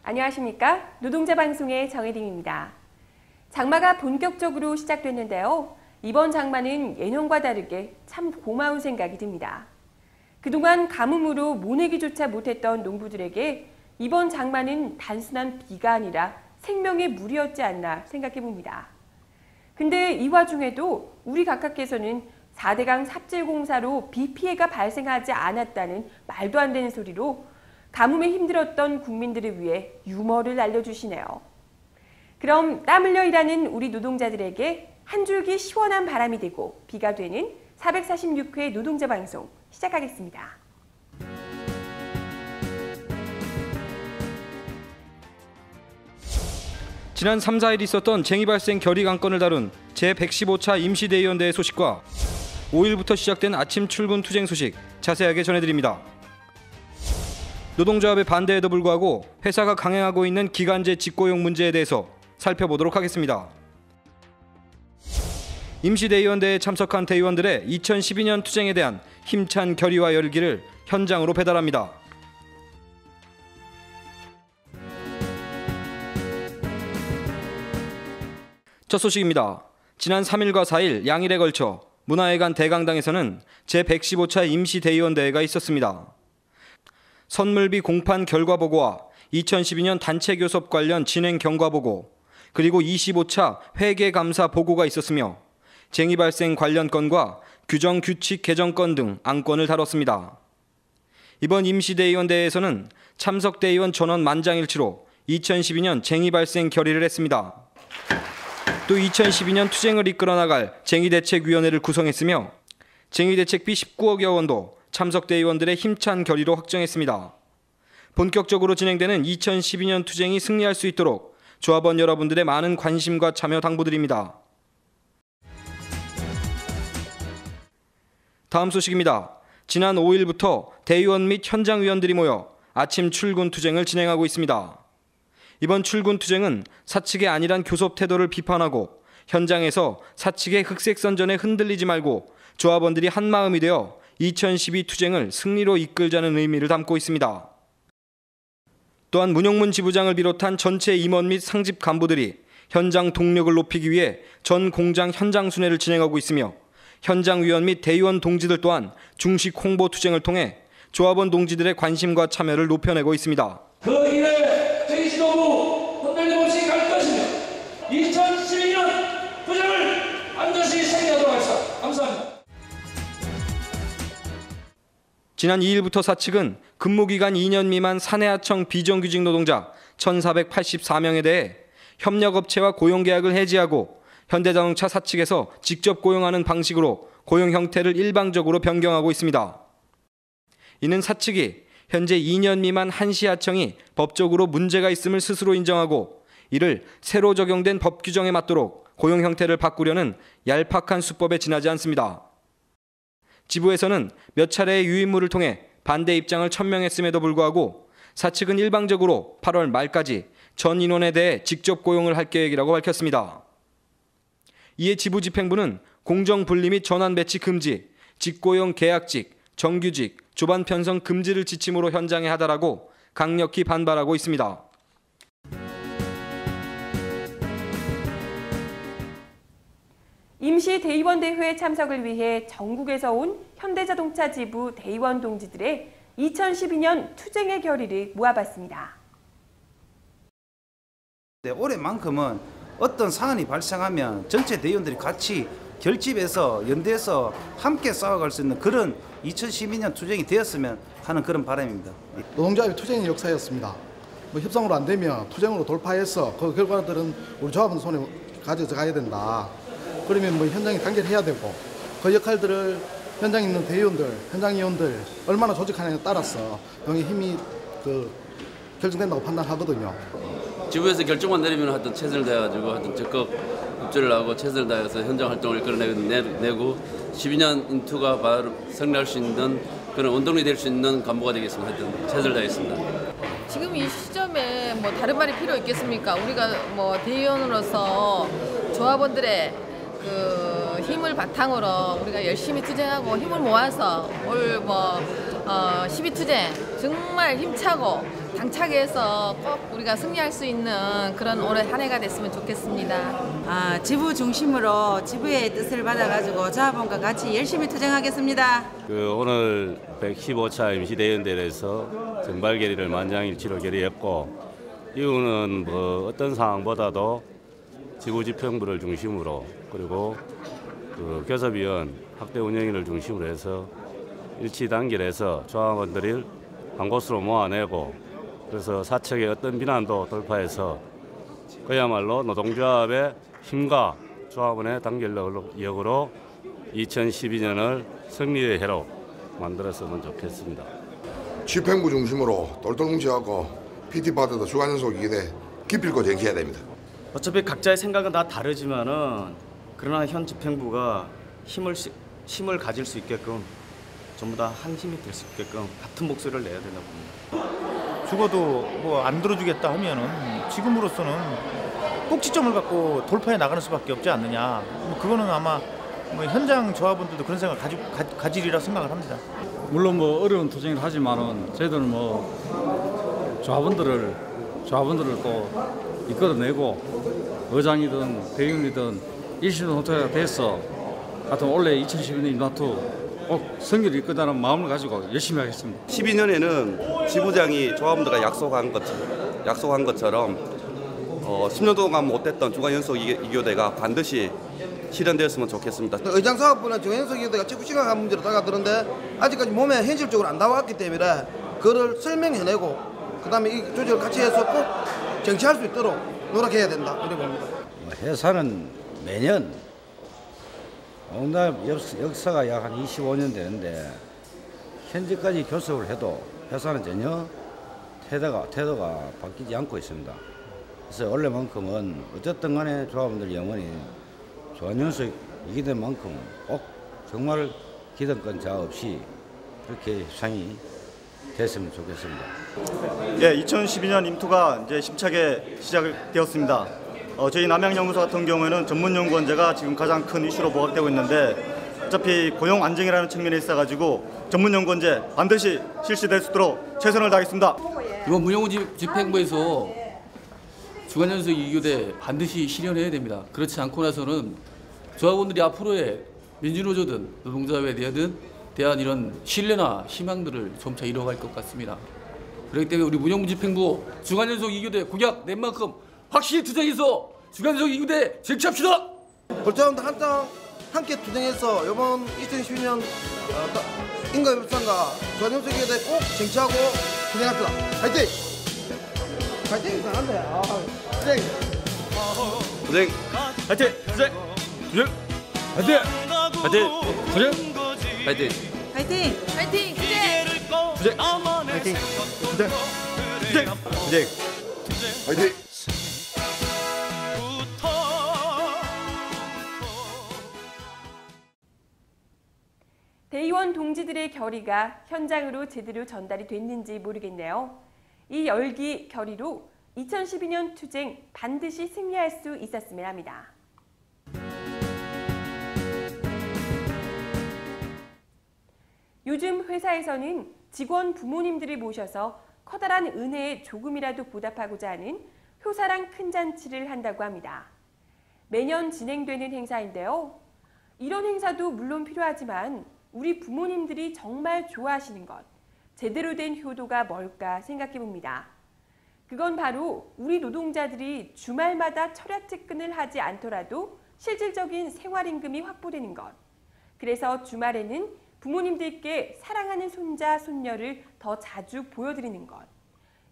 안녕하십니까? 노동자 방송의 정혜림입니다. 장마가 본격적으로 시작됐는데요. 이번 장마는 예년과 다르게 참 고마운 생각이 듭니다. 그동안 가뭄으로 모내기조차 못했던 농부들에게 이번 장마는 단순한 비가 아니라 생명의 물이었지 않나 생각해 봅니다. 근데 이 와중에도 우리 각하께서는 4대강 삽질 공사로 비 피해가 발생하지 않았다는 말도 안 되는 소리로 가뭄에 힘들었던 국민들을 위해 유머를 알려주시네요. 그럼 땀 흘려 일하는 우리 노동자들에게 한 줄기 시원한 바람이 되고 비가 되는 446회 노동자 방송 시작하겠습니다. 지난 3, 4일 있었던 쟁의 발생 결의 안건을 다룬 제115차 임시대의원대회 소식과 5일부터 시작된 아침 출근 투쟁 소식 자세하게 전해드립니다. 노동조합의 반대에도 불구하고 회사가 강행하고 있는 기간제 직고용 문제에 대해서 살펴보도록 하겠습니다. 임시대의원대회에 참석한 대의원들의 2012년 투쟁에 대한 힘찬 결의와 열기를 현장으로 배달합니다. 첫 소식입니다. 지난 3일과 4일 양일에 걸쳐 문화회관 대강당에서는 제115차 임시대의원대회가 있었습니다. 선물비 공판 결과보고와 2012년 단체교섭 관련 진행 경과보고, 그리고 25차 회계감사 보고가 있었으며 쟁의 발생 관련 건과 규정 규칙 개정건 등 안건을 다뤘습니다. 이번 임시대의원대회에서는 참석대의원 전원 만장일치로 2012년 쟁의 발생 결의를 했습니다. 또 2012년 투쟁을 이끌어 나갈 쟁의대책위원회를 구성했으며 쟁의대책비 19억여 원도 참석대의원들의 힘찬 결의로 확정했습니다. 본격적으로 진행되는 2012년 투쟁이 승리할 수 있도록 조합원 여러분들의 많은 관심과 참여 당부드립니다. 다음 소식입니다. 지난 5일부터 대의원 및 현장위원들이 모여 아침 출근 투쟁을 진행하고 있습니다. 이번 출근 투쟁은 사측의 안일한 교섭 태도를 비판하고 현장에서 사측의 흑색선전에 흔들리지 말고 조합원들이 한마음이 되어 2012 투쟁을 승리로 이끌자는 의미를 담고 있습니다. 또한 문용문 지부장을 비롯한 전체 임원 및 상집 간부들이 현장 동력을 높이기 위해 전 공장 현장 순회를 진행하고 있으며 현장위원 및 대의원 동지들 또한 중식 홍보 투쟁을 통해 조합원 동지들의 관심과 참여를 높여내고 있습니다. 그 일에 저희 지도부 흔들림 없이 갈 것이며 2012년 투쟁을 반드시 승리하도록 하겠습니다. 감사합니다. 지난 2일부터 사측은 근무기간 2년 미만 사내하청 비정규직 노동자 1,484명에 대해 협력업체와 고용계약을 해지하고 현대자동차 사측에서 직접 고용하는 방식으로 고용 형태를 일방적으로 변경하고 있습니다. 이는 사측이 현재 2년 미만 한시하청이 법적으로 문제가 있음을 스스로 인정하고 이를 새로 적용된 법 규정에 맞도록 고용 형태를 바꾸려는 얄팍한 수법에 지나지 않습니다. 지부에서는 몇 차례의 유인물을 통해 반대 입장을 천명했음에도 불구하고 사측은 일방적으로 8월 말까지 전 인원에 대해 직접 고용을 할 계획이라고 밝혔습니다. 이에 지부집행부는 공정분리 및 전환배치 금지, 직고용 계약직, 정규직, 조반 편성 금지를 지침으로 현장에 하달하고 강력히 반발하고 있습니다. 임시대의원대회에 참석을 위해 전국에서 온 현대자동차 지부 대의원 동지들의 2012년 투쟁의 결의를 모아봤습니다. 올해만큼은 어떤 사안이 발생하면 전체 대의원들이 같이 결집해서 연대해서 함께 싸워갈 수 있는 그런 2012년 투쟁이 되었으면 하는 그런 바람입니다. 노동조합의 투쟁의 역사였습니다. 협상으로 안 되면 투쟁으로 돌파해서 그 결과들은 우리 조합원 손에 가져가야 된다. 그러면 현장에 단결해야 되고 그 역할들을 현장에 있는 대의원들, 현장위원들 얼마나 조직하느냐에 따라서 여기 힘이 결정된다고 판단하거든요. 지부에서 결정만 내리면 하여튼 최선을 다해가지고 하여튼 적극 협조를 하고 최선을 다해서 현장 활동을 이끌어내고 12년 인투가 바로 승리할 수 있는 그런 원동력이 될 수 있는 간부가 되겠습니다. 하여튼 최선을 다하겠습니다. 지금 이 시점에 뭐 다른 말이 필요 있겠습니까? 우리가 뭐 대의원으로서 조합원들의 그 힘을 바탕으로 우리가 열심히 투쟁하고 힘을 모아서 올 뭐 12투쟁 정말 힘차고 당차게 해서 꼭 우리가 승리할 수 있는 그런 올해 한 해가 됐으면 좋겠습니다. 지부 중심으로 지부의 뜻을 받아가지고 조합원과 같이 열심히 투쟁하겠습니다. 오늘 115차 임시대의원대회에서 정발 결의를 만장일치로 결의했고, 이유는 뭐 어떤 상황보다도 지구집행부를 중심으로, 그리고 그 교섭위원, 학대운영위를 중심으로 해서 일치 단결해서 조합원들을 한 곳으로 모아내고, 그래서 사측의 어떤 비난도 돌파해서 그야말로 노동조합의 힘과 조합원의 단결력으로 2012년을 승리의 해로 만들었으면 좋겠습니다. 집행부 중심으로 똘똘 뭉쳐갖고 PT파트도 주간연속 2대 기필코 쟁취해야 됩니다. 어차피 각자의 생각은 다 다르지만은 그러나 현 집행부가 힘을 가질 수 있게끔 전부 다 한 힘이 될 수 있게끔 같은 목소리를 내야 된다고 봅니다. 죽어도 뭐 안 들어주겠다 하면은 지금으로서는 꼭지점을 갖고 돌파해 나가는 수밖에 없지 않느냐. 그거는 아마 뭐 현장 조합원들도 그런 생각 가지리라 생각을 합니다. 물론 뭐 어려운 투쟁을 하지만은 저희들은 뭐 조합원들을 또 이끌어내고 의장이든 대의원이든 일심동 호토가 돼서 하여튼 올해 2012년 임나투 꼭 승리를 이끌다는 마음을 가지고 열심히 하겠습니다. 12년에는 지부장이 조합원들과 약속한 것처럼 10년 동안 못했던 주간연속 2교대가 반드시 실현되었으면 좋겠습니다. 의장 사업부는 주간연속 2교대가 자꾸 심각한 문제로 다가드는데 아직까지 몸에 현실적으로 안 나왔기 때문에 그걸 설명해내고 그다음에 이 조직을 같이 해서 꼭 쟁취할 수 있도록 노력해야 된다 이렇게 봅니다. 회사는 매년 농담 역사가 약 한 25년 되는데 현재까지 교섭을 해도 회사는 전혀 태도가 바뀌지 않고 있습니다. 그래서 원래만큼은 어쨌든 간에 조합원들 영원히 조합연속 이기된 만큼 꼭 정말 기득권 자아 없이 그렇게 협상이 됐으면 좋겠습니다. 예, 2012년 임투가 이제 심차게 시작되었습니다. 저희 남양연구소 같은 경우에는 전문연구원제가 지금 가장 큰 이슈로 부각되고 있는데 어차피 고용 안정이라는 측면에 있어가지고 전문연구원제 반드시 실시될 수 있도록 최선을 다하겠습니다. 이번 문영훈 집행부에서 주간연속 2교대 반드시 실현해야 됩니다. 그렇지 않고 나서는 조합원들이 앞으로의 민주노조든 노동조합에 대한 이런 신뢰나 희망들을 점차 잃어갈 것 같습니다. 그렇기 때문에 우리 문영훈 집행부 주간연속 2교대 공약 낸 만큼 확실히 투쟁해서 주간연속 2교대 쟁취합시다. 골자원들 함께 투쟁해서 이번 2012년 임금협상과 주간연속 2교대 꼭 쟁취하고 투쟁합시다. 화이팅! 화이팅! 이상한데. 투쟁! 투쟁! 화이팅! 투쟁! 투쟁! 화이팅! 화이팅! 투쟁! 파이팅! 화이팅! 화이팅! 투쟁! 투쟁! 화이팅! 투쟁! 투쟁! 투쟁! 화이팅! 대의원 동지들의 결의가 현장으로 제대로 전달이 됐는지 모르겠네요. 이 열기 결의로 2012년 투쟁 반드시 승리할 수 있었으면 합니다. 요즘 회사에서는 직원 부모님들을 모셔서 커다란 은혜에 조금이라도 보답하고자 하는 효사랑 큰 잔치를 한다고 합니다. 매년 진행되는 행사인데요. 이런 행사도 물론 필요하지만 우리 부모님들이 정말 좋아하시는 것, 제대로 된 효도가 뭘까 생각해 봅니다. 그건 바로 우리 노동자들이 주말마다 철야특근을 하지 않더라도 실질적인 생활임금이 확보되는 것. 그래서 주말에는 부모님들께 사랑하는 손자, 손녀를 더 자주 보여드리는 것.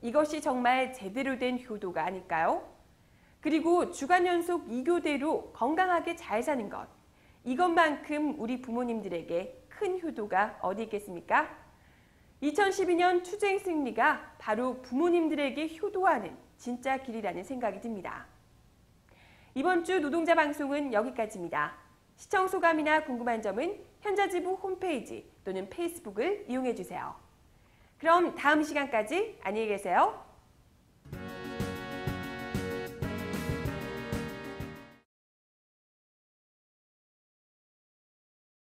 이것이 정말 제대로 된 효도가 아닐까요? 그리고 주간 연속 2교대로 건강하게 잘 사는 것. 이것만큼 우리 부모님들에게 큰 효도가 어디 있겠습니까? 2012년 투쟁 승리가 바로 부모님들에게 효도하는 진짜 길이라는 생각이 듭니다. 이번 주 노동자 방송은 여기까지입니다. 시청 소감이나 궁금한 점은 현자지부 홈페이지 또는 페이스북을 이용해 주세요. 그럼 다음 시간까지 안녕히 계세요.